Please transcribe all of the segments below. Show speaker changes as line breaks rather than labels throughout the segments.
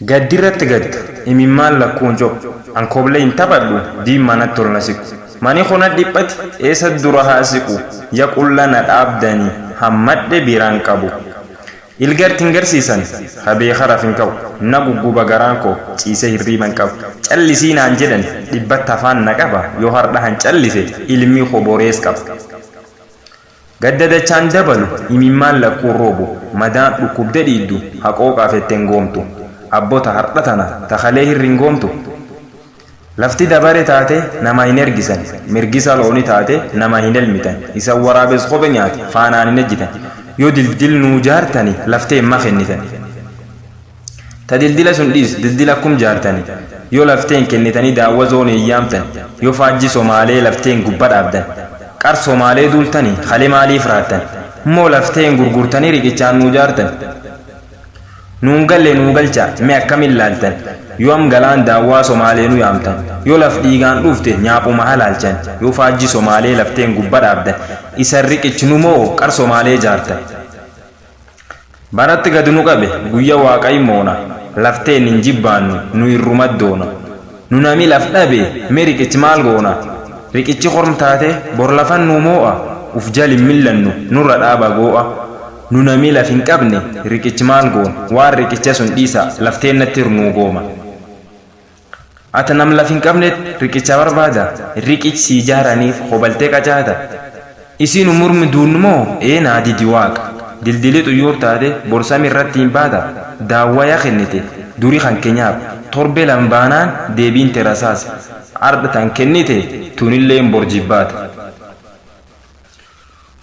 Gaddirratti gadda imimmaan lakkuun cop an koblee hin taphadhu diimanatti ol na siqu mani kuna dhiphati eessa dura haa siqu ya qulla na dhaabdanii hammadhe biraan qabu ilgartiin garsiisan habee karaf hin qabu na gugguba garaan koo ciise hirriiban qabu callisii naan jedhan dhibbatti afaan na qaba yoo hardha han callise ilmi koborees qaba gadda dachaan dabalu imimmaan lakkuun roobu madaan dhukkubde dhiiddu haqooqaaf etteen goomtu abbota hardhatana takalee hirrin goomtu lafti dabare taate nama hin ergisan mirgisa looni taate nama hin elmitan isa waraabes kobe nyaate faanaan hin ejjitan yoo dildil nuu jaartani laftee himma kennitan ta dildila sun dhiis dildila akkum jaartani yoo lafteen kennitanii daawwa zoonii iyyaamtan yoo faajji somaalee lafteen gubba dhaabdan qar somaalee duultani kale maaliif raattan immoo lafteen gurgurtanii riqichaan nuu jaartan nuun galle nuu galcha mee akkamiin laaltan yoo am galaan daawwaa somaalee nu yaamtan yoo laf dhiigaan dhufte nyaapuma halaalchan yoo faajji somaalee lafteen gubba dhaabdan isan riqichinu moo qar somaalee jaartan baratti gad nu qabe guyya waaqay moona lafteen hin jibbaannu nu irrumaddoona nu nami laf dhabe mee riqichi maal goona riqichi korm taate bor lafan nu moo'a uf jalin millannu nurra dhaaba goo'a nu nami laf hin qabne riqichi maal goon waan riqicha sun dhiisa lafteen natti hirnuu gooma ata nam laf hin qabnet riqicha barbaada riqichi sii jaaraniif kobaltee qacaata isiinu murmi duunnumoo eenaa didi waaqa dildili xuyyuur taate borsami irratti hin baata daawwaya kennite duri kan kenyaaf torbe lambaanaan deebiin terasaas ardhatan kennite tunilleen borjibbaata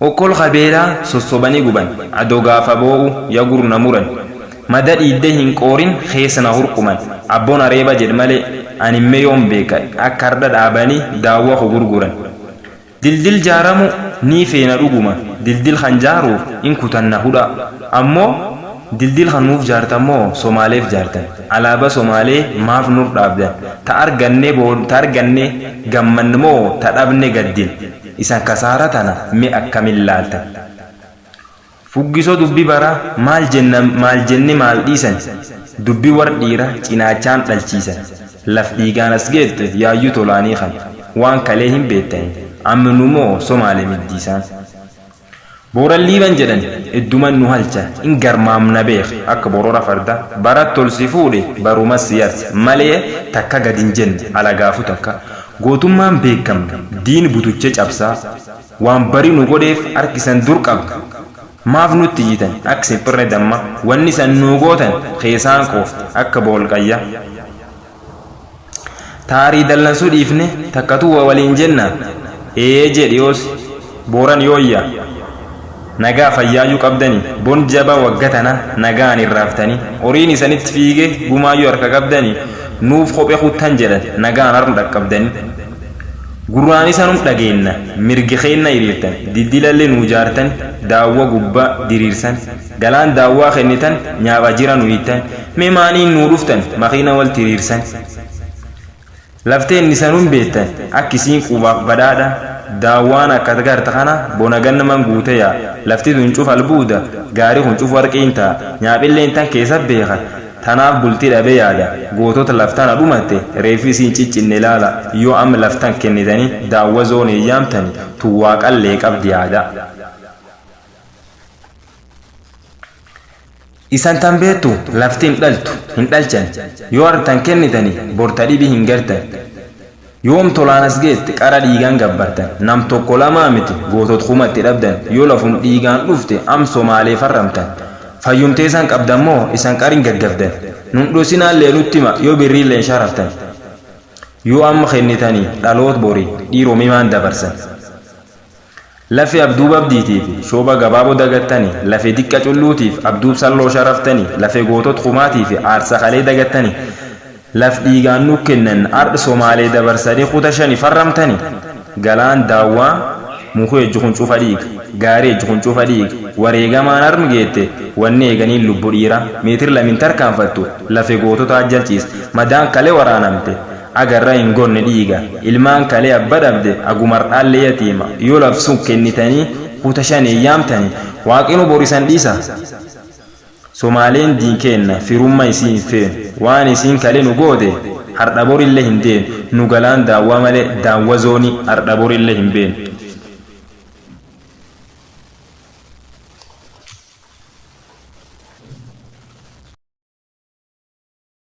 okkol qabeelaa sossobanii guban adoo gaafa boo'u yagur na muran mada dhiidde hin qoorin keessa na hurquman abboon areeba jedh malee animme yoon beeka akka harda dhaabanii daawwa ko gurguran dildil jaaramu nii feena dhuguma dildil kan jaaruuf in kutanna hudha ammoo dildil kan nuuf jaartammoo somaaleef jaartan alaaba somaalee maaf nuuf dhaabdan ta arganne gammanne moo ta dhabne gaddin isan kasaara tana me akkamin laaltan fuggisoo dubbi bara maal jenne maal dhiisan dubbi war dhiira cinaachaan dhalchiisan laf dhiigaan as geette yaayyuu tolaanii kan waan kalee hin beettani amminumoo somaalee middiisaan booran liiban jedhan idduman nu halcha in garmaamna beek akka borora farda barat tolsi fuudhe barumas siyars malee takka gadin jenne alagaafu takka gootummaan beekamne diin butuche cabsaa waan bari nu godheef harkisan dur qabda maaf nutti yitan akka siphirre damma wanni san nuu gootan keessaan qoofte akka boolqayya taarii dallansuu dhiifne takkatu waliin jenna jedhiyoos booran yooyya nagaa fayyaayyuu qabdanii bon jaba waggatana nagaan irraaftanii horiin isanitti fiige gumaayyuu harka qabdanii nuuf kophee kuttan jedhan nagaan harmu dhaqqabdanii gurraan isanum dhageenna mirgi keenna hiriirtan diddilallee nuu jaartan daawwa gubbaa diriirsan galaan daawwaa kennitan nyaapha jira nu hiittan mee maaniin nuu dhuftan makiina wal tiriirsan lafteen isanum beettan akkisiin qubaaf badhaadha daawwaan akka garta kana bona gannaman guuteya lafti tun cuf albuuda gaarii kun cuf warqiin ta'a nyaapilleen tan keessa beeka tanaaf bultii dhabe yaada gootota laftana dhumatte reefi isiin ciccinne ilaala yoo amma laftan kennitanii daawwa zoonii yaamtani tuwwaa qallee qabdi yaada isan tan beettu laftiin dhaltu hin dhalchan yoo artan kennitanii borta dhibi hin gartan yoom tolaanas geette qara dhiigaan gabbartan nam tokko lamaa miti gootot kumatti dhabdan yoo lafum dhiigaan dhufte am somaalee farramtan fayyumtee isan qabdammoo isan qarin gaggabdan nun dhosinaallee nuttima yoo birriilleen sharaftan yoo amma kennitanii dhaloot borii dhiiromimaan dabarsan lafe abduub abdiitiif shooba gabaaboo dagattanii lafe diqqa culluutiif abduub salloo sharaftanii lafe gootot kumaatiif aarsa kalee dagattanii laf dhiigaan nu kennan ardh somaalee dabarsanii kuta shani farramtanii galaan daawwaa muku ejju kun cufa dhiiga gaarii ejju kun cufa dhiiga wareegamaan armi geette wanni eeganiin lubbu dhiira meetir lamin tarkaanfattu lafe gootota ajjalchiis madaan kalee waraanamte agarra hin gonne dhiiga ilmaan kalee abba dhabde agumardhaallee yatiima yoo labsuun kennitanii kuta shanii yaamtanii waaqinu borisan dhiisa Somaaleen diin keenna firummaa isii hin feenu waan isiin kalee nu goode hardhabor illee hin deenu nu galaan daawwaa malee daawwa zoonii hardhabor illee hin beenu.